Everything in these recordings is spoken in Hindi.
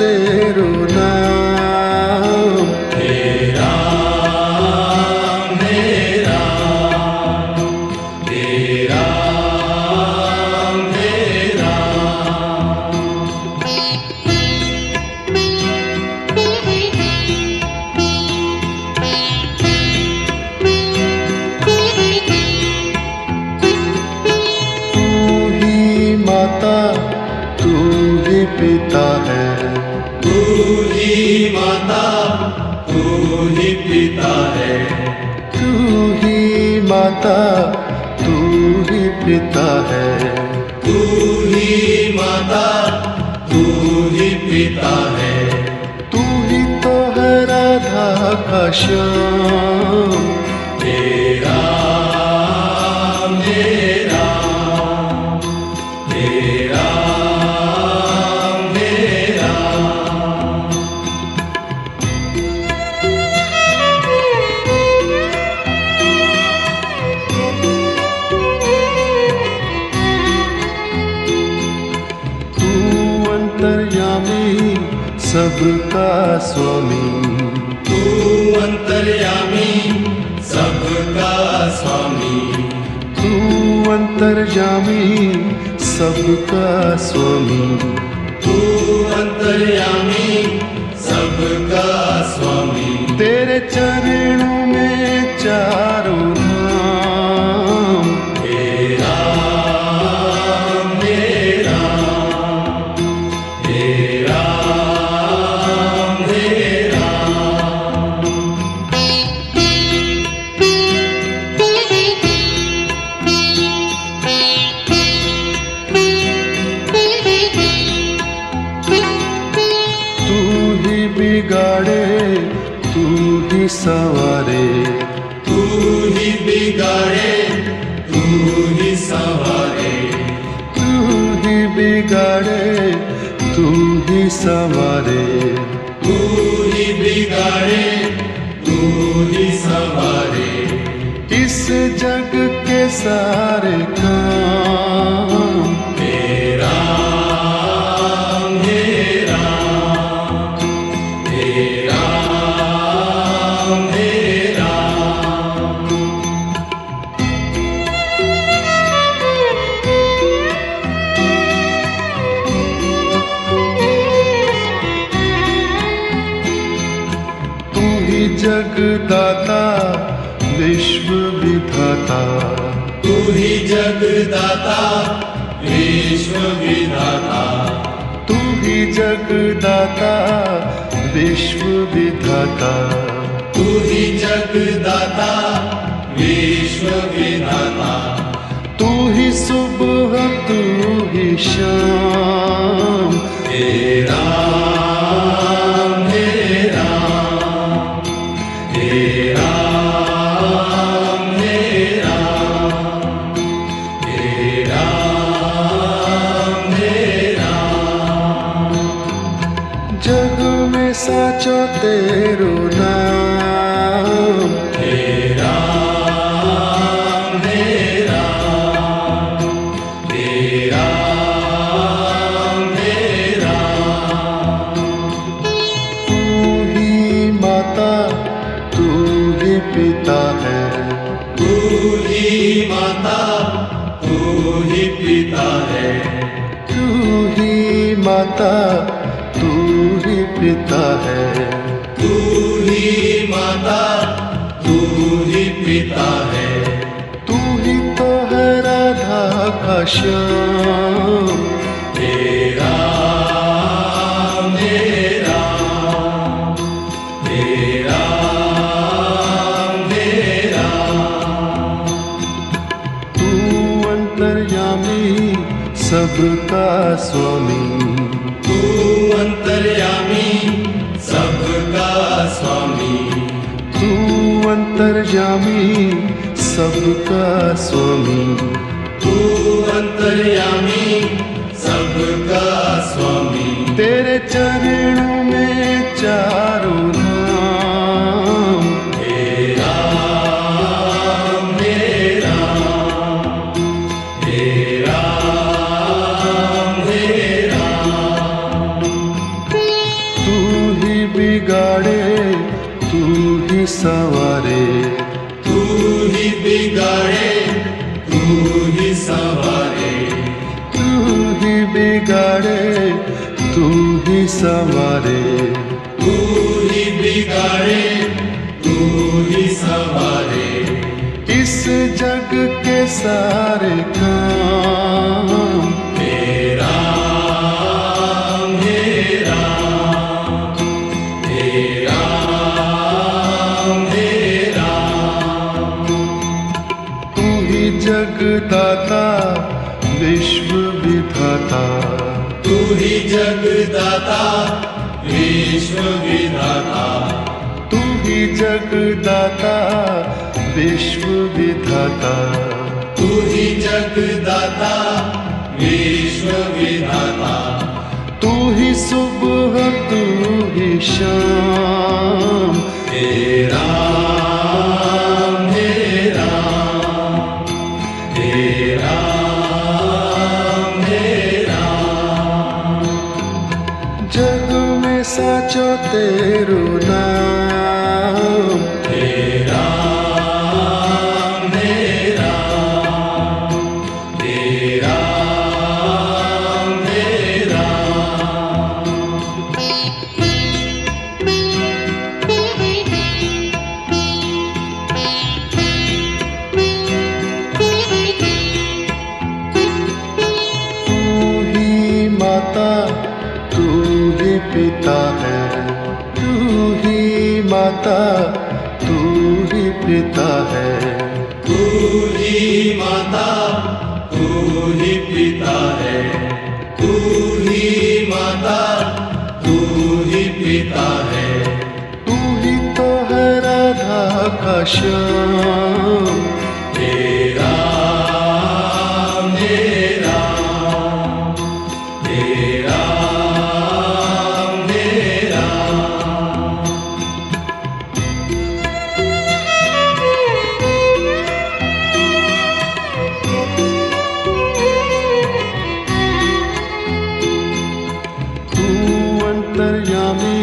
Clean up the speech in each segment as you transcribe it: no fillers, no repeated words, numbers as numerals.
तेरो नाम। हे राम हे राम हे राम हे राम। तू ही माता तू ही पिता है, तू ही माता तू ही पिता है, तू ही माता तू ही पिता है, तू ही माता तू ही पिता है। तू ही तो है राधा का श्याम। हे राम हे राम हे राम हे राम। तू अंतर्यामी सबका स्वामी, तू अंतर्यामी सबका स्वामी, तू अंतर्यामी सबका स्वामी। तू अंतर्यामी सबका स्वामी। तेरे चरणों में चारों धाम। हे राम हे राम हे राम हे राम। तू ही बिगाड़े तू ही संवारे, तू ही बिगाड़े तू ही संवारे, तू ही बिगाड़े तू ही संवारे। तू ही बिगाड़े तू ही संवारे। इस जग के सारे काम। हे राम हे राम हे राम हे राम। तू ही जगदाता विश्व विधाता, तू ही जगदाता विश्व विधाता, तू ही जगदाता विश्व विधाता। तू ही जगदाता विश्व विधाता। तू ही सुबह तू ही शाम। हे राम हे राम हे राम हे राम हे राम हे राम। जग में साचो तेरो नाम। हे राम हे राम हे राम हे राम। तू ही माता तू ही पिता है, तू ही माता तू ही पिता है, तू ही माता तू ही पिता है। तू ही माता तू ही पिता है। तू ही तो है राधा का श्याम। हे राम हे राम हे राम हे राम। तू अंतर्यामी सबका स्वामी, तू अंतर्यामी सबका स्वामी, तू अंतर्यामी सबका स्वामी। तू अंतर्यामी सबका स्वामी। तेरे चरणों में चारों धाम। हे राम हे राम हे राम हे राम। संवारे, तू ही बिगाड़े, तू ही संवारे, तू ही बिगाड़े, तू ही संवारे, तू ही बिगाड़े, तू ही संवारे। इस जग के सारे काम मेरा मेरा मेरा मेरा, तू ही जगदाता विश्व विधाता, तू ही जगदाता विश्व विधाता, तू ही जगदाता विश्व विधाता, तू ही जगदाता विश्व विधाता। तू ही सुबह तू ही शाम, मेरा मेरा मेरा मेरा, जग में साचो तेरो नाम, मेरा मेरा मेरा मेरा। तू ही माता तू ही पिता है, तू ही माता तू ही पिता है, तू ही माता, तू ही पिता है, तू ही माता, तू ही पिता है। तू ही तो है राधा का श्याम, मेरा मेरा मेरा मेरा, तू अंतर्यामी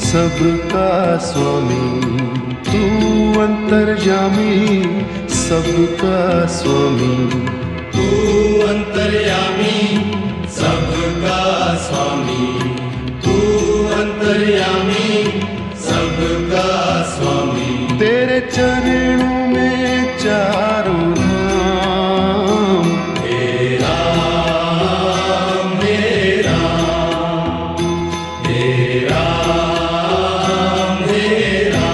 सबका स्वामी, तू अंतर्यामी सबका स्वामी, तू अंतर्यामी सबका स्वामी, तू अंतर्यामी सबका स्वामी। तेरे चरणों में चारों धाम, मेरा मेरा मेरा मेरा,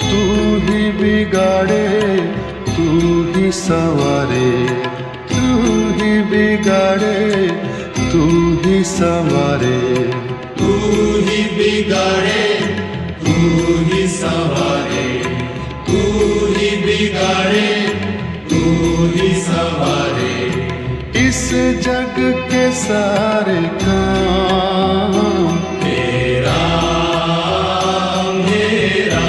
तू ही बिगाड़े तू ही संवारे, तू ही बिगाड़े तू ही संवारे, तू ही बिगाड़े, तू ही संवारे, तू ही बिगाड़े, तू ही संवारे। इस जग के सारे काम मेरा मेरा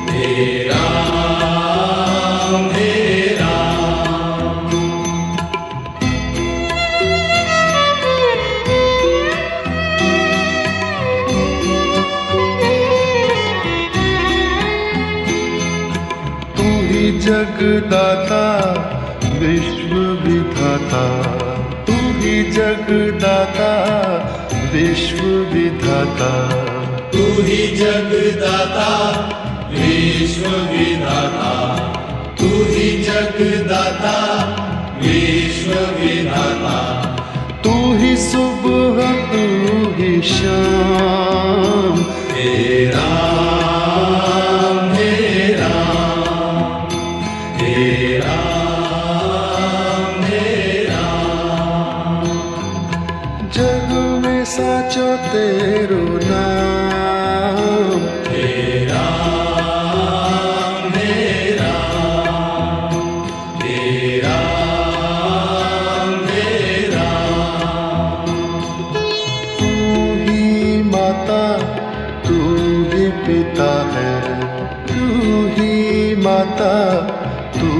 मेरा मेरा, तू ही जगदाता विश्व विधाता, तू ही जगदाता विश्व विधाता, तू ही जगदाता विश्व विधाता, तू ही जगदाता विश्व विधाता। तू ही सुबह तू ही शाम, मेरा मेरा मेरा मेरा, जग में साचो तेरो नाम, मेरा मेरा मेरा मेरा, तू ही माता तू ही पिता है, तू ही माता माता तू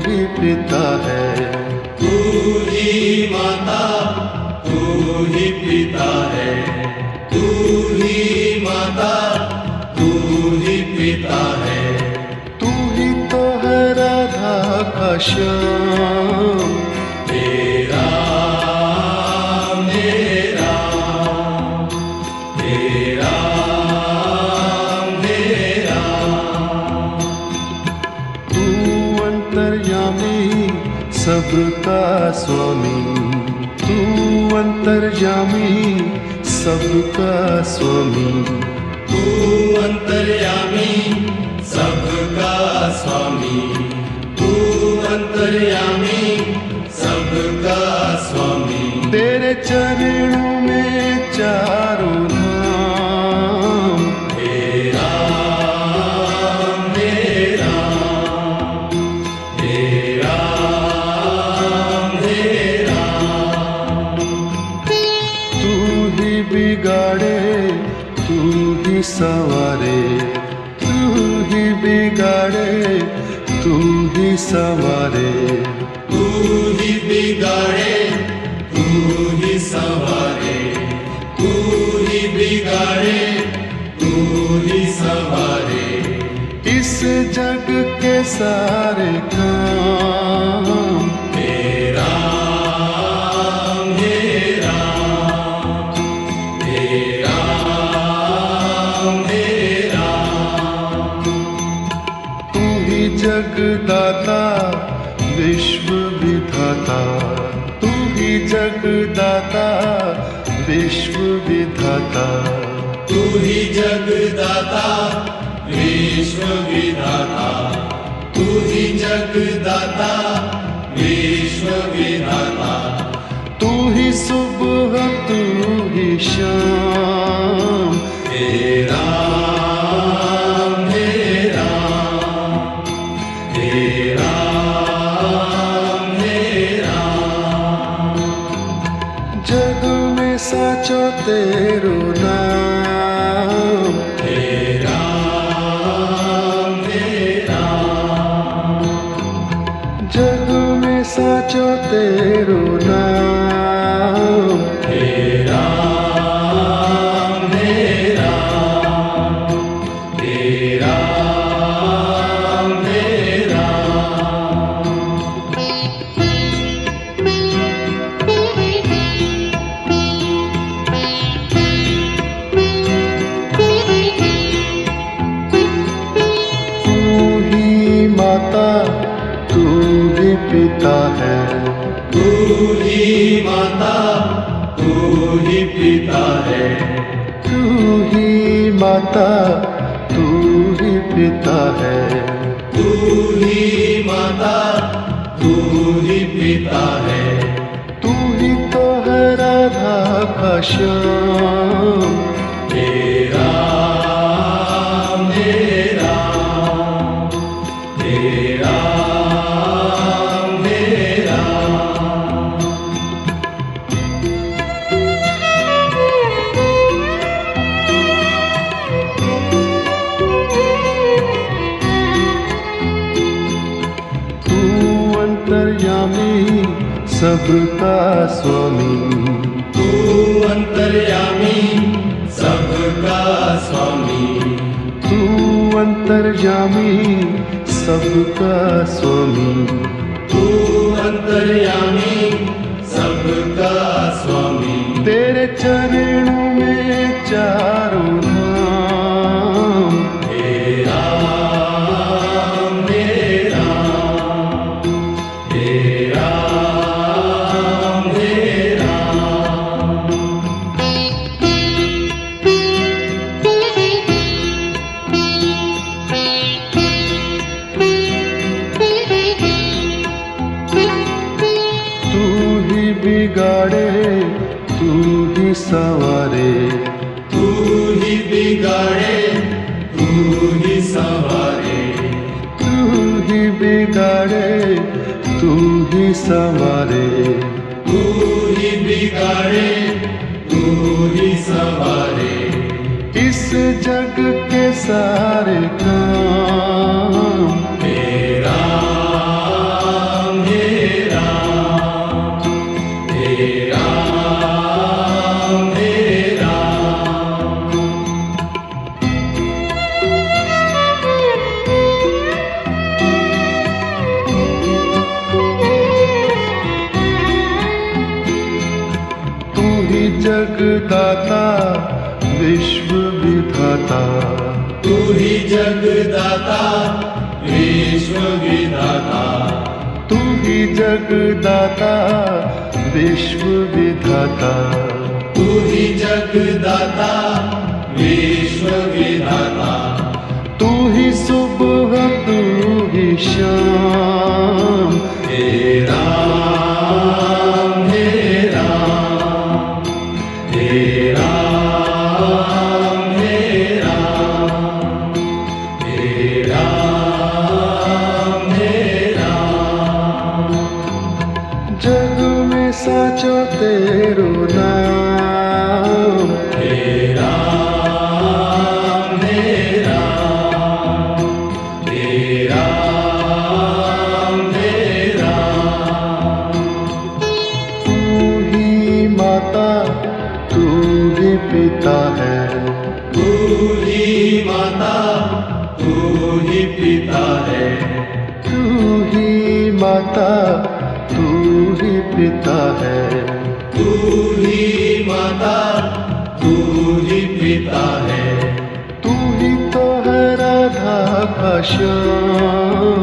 ही पिता है, तू ही माता तू ही पिता है, तू ही माता तू ही पिता है। तू ही तो है राधा का श्याम, तेरा मेरा तेरा मेरा। तू अंतर्यामी सबका स्वामी, तू अंतर्यामी सबका स्वामी, तू अंतर्यामी सबका स्वामी, तू अंतर्यामी सबका स्वामी। तेरे चरणों में चारों धाम, तेरा मेरा तेरा मेरा। तू ही बिगाड़े तू ही संवारे, तू ही बिगाड़े तू ही संवारे, तू ही बिगाड़े तू ही संवारे, तू ही बिगाड़े तू ही संवारे। इस जग के सारे काम तेरा मेरा तेरा मेरा। तू ही जगदाता विश्व विधाता, तू ही जगदाता विश्व विधाता, तू ही जगदाता विश्व विधाता, तू ही जगदाता विश्व विधाता। तू ही सुबह तू ही शाम, तेरा मेरा तेरा मेरा। जग में साचो तेरो नाम, तेरा मेरा जग में साचो तेरो नाम। तेरा मेरा तेरा मेरा। तू ही माता तू ही पिता है, तू ही माता तू ही पिता है, तू ही माता तू ही पिता है। तू ही माता तू ही पिता है। तू ही तो है राधा का श्याम, तेरा मेरा तेरा मेरा। तू अंतर्यामी सबका स्वामी, तू अंतर्यामी सबका स्वामी, तू अंतर्यामी सबका स्वामी, तू अंतर्यामी सबका स्वामी। तेरे चरणों में चारों धाम, तेरा मेरा तेरा मेरा। तू ही बिगाड़े तू ही संवारे, तू ही बिगाड़े तू ही संवारे, तू ही बिगाड़े तू ही संवारे। तू ही बिगाड़े तू ही संवारे। इस जग के सारे काम तेरा ही जगदाता विश्व विधाता, तू ही जगदाता विश्व विधाता, तू ही जगदाता विश्व विधाता, तू ही जगदाता विश्व विधाता, तू ही सुबह तू ही शाम, हे राम हे राम, हे राम हे राम, हे राम हे राम। जग में साचो तेरो नाम, हे राम हे राम, हे राम हे राम। तू ही माता तू ही पिता है, तू ही माता तू ही पिता है, तू ही माता तू ही पिता है, तू ही माता तू ही पिता है, तू ही तो है राधा का श्याम,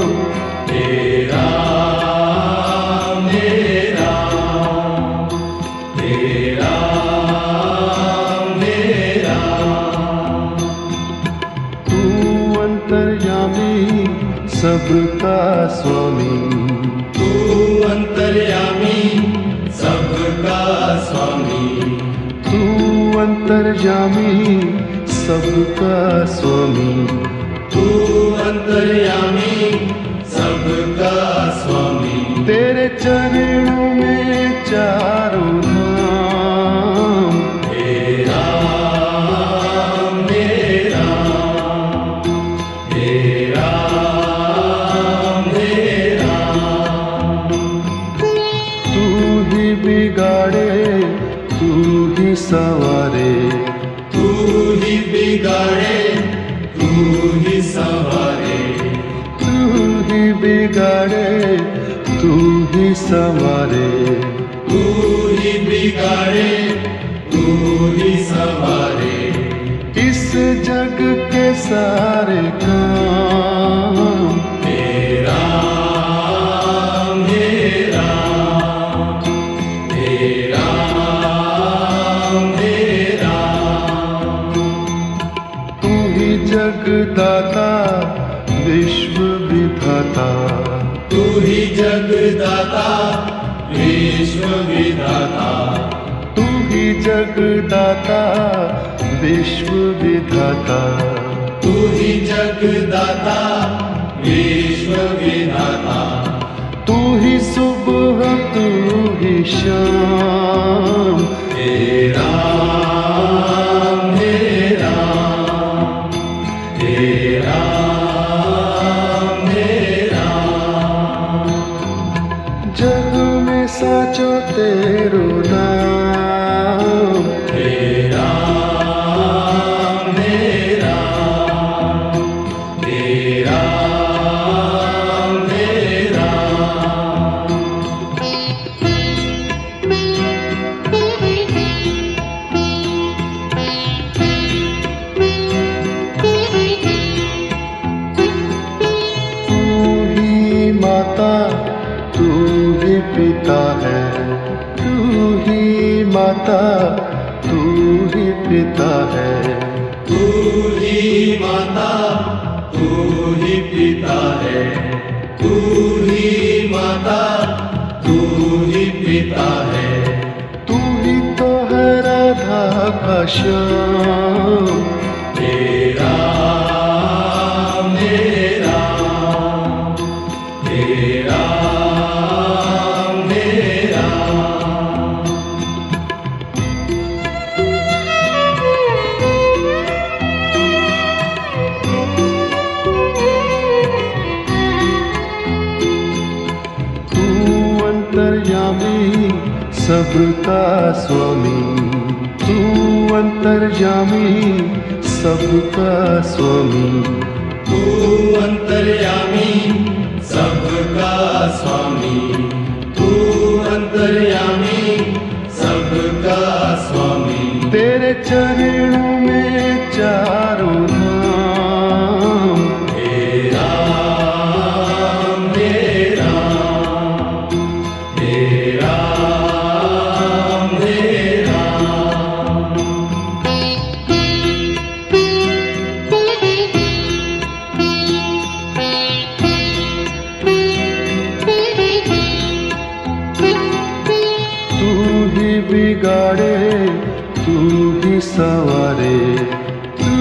हे राम हे राम, हे राम हे राम। तू अंतर्यामी सबका स्वामी, तू अंतर्यामी सबका स्वामी, तू अंतर्यामी सबका स्वामी, तू अंतर्यामी सबका स्वामी। तेरे चरणों में चारों धाम, हे राम हे राम, हे राम हे राम। तू ही बिगाड़े तू ही सवारे, तू ही बिगाड़े तू ही संवारे, तू ही बिगाड़े तू ही संवारे, तू ही बिगाड़े तू ही संवारे। इस जग के सारे काम, हे राम हे राम, हे राम हे राम। तू ही जगदाता विश्व विधाता, तू ही जगदाता विश्व विधाता, तू ही जगदाता विश्व विधाता, तू ही जगदाता विश्व विधाता, तू ही सुबह तू ही शाम, हे राम हे राम, हे राम हे राम। जग में साचो तेरो नाम, हे राम हे राम, हे राम हे राम। तू ही माता तू ही पिता है, तू ही माता तू ही पिता है, तू ही माता तू ही पिता है, तू ही माता तू ही पिता है, तू ही तो है राधा का श्याम, हे राम हे राम, हे राम हे राम। तू अंतर्यामी सबका स्वामी, तू अंतर्यामी सबका स्वामी, तू अंतर्यामी सबका स्वामी, तू अंतर्यामी सबका स्वामी। बिगाड़े तू ही संवारे, तू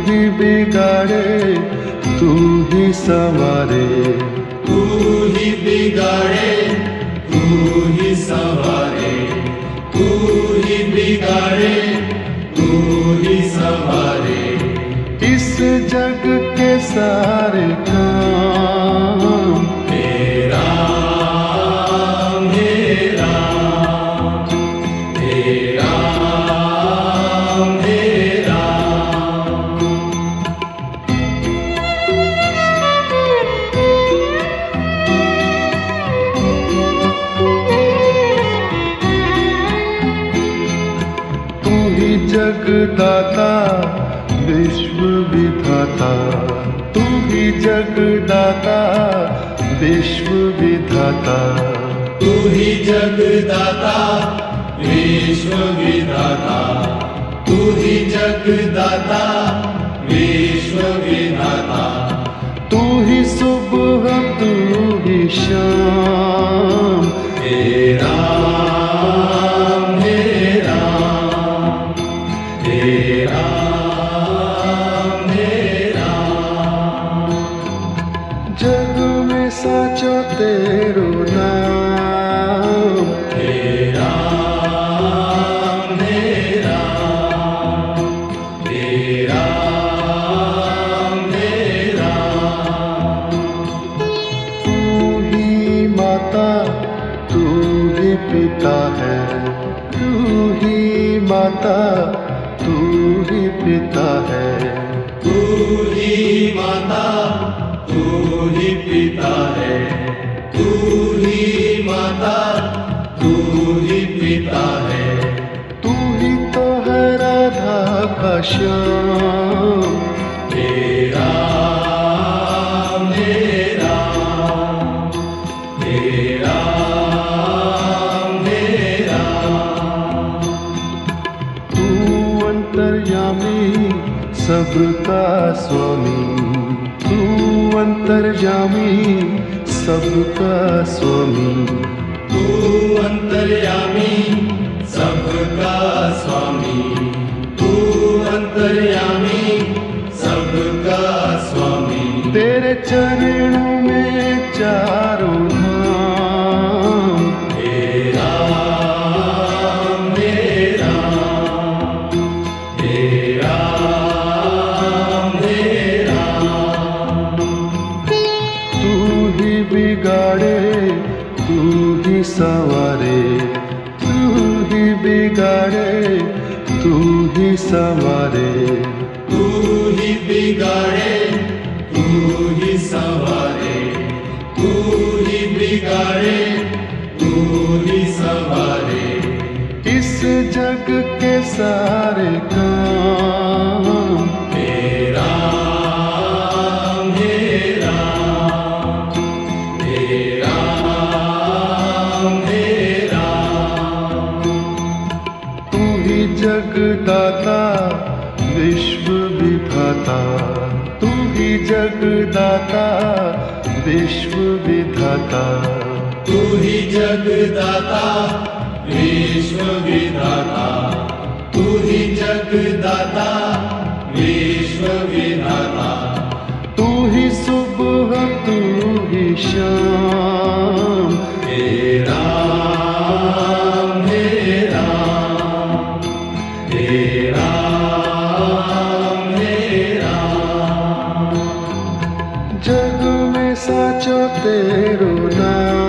ही बिगाड़े तू ही संवारे, तू ही बिगाड़े तू ही संवारे, तू ही बिगाड़े तू ही संवारे। इस जग के सारे काम तेरा मेरा, तेरा मेरा। तू ही जगदाता विश्व विधाता, तू ही जगदाता विश्व विधाता, तू ही जगदाता विश्व विधाता, तू ही जगदाता विश्व विधाता। तू ही सुबह तू ही शाम, तेरा मेरा, तेरा मेरा। जग में साचो तेरो नाम, तेरा मेरा, तेरा मेरा। तू ही माता तू ही पिता है, तू ही माता तू ही पिता है, तू ही माता तू ही पिता है, तू ही माता तू ही पिता है। तू ही तो है राधा का श्याम, तेरा मेरा, तेरा मेरा। तू अंतर्यामी सबका स्वामी, तू अंतर्यामी सबका स्वामी, तू अंतर्यामी सबका स्वामी, तू अंतर्यामी सबका स्वामी। तेरे चरणों में चारों धाम, तेरा मेरा, तेरा मेरा। तू ही बिगाड़े तू ही संवारे, तू ही बिगाड़े तू ही संवारे, तू ही बिगाड़े तू ही संवारे, तू ही बिगाड़े तू ही संवारे। इस जग के सारे काम तेरा मेरा, तेरा मेरा। तू ही जगदाता विश्व विधाता, तू ही जगदाता विश्व विधाता, तू ही जगदाता विश्व विधाता, तू ही जगदाता विश्व विधाता। तू ही सुबह तू ही शाम, तेरा मेरा, तेरा मेरा। जग में साचो तेरो नाम।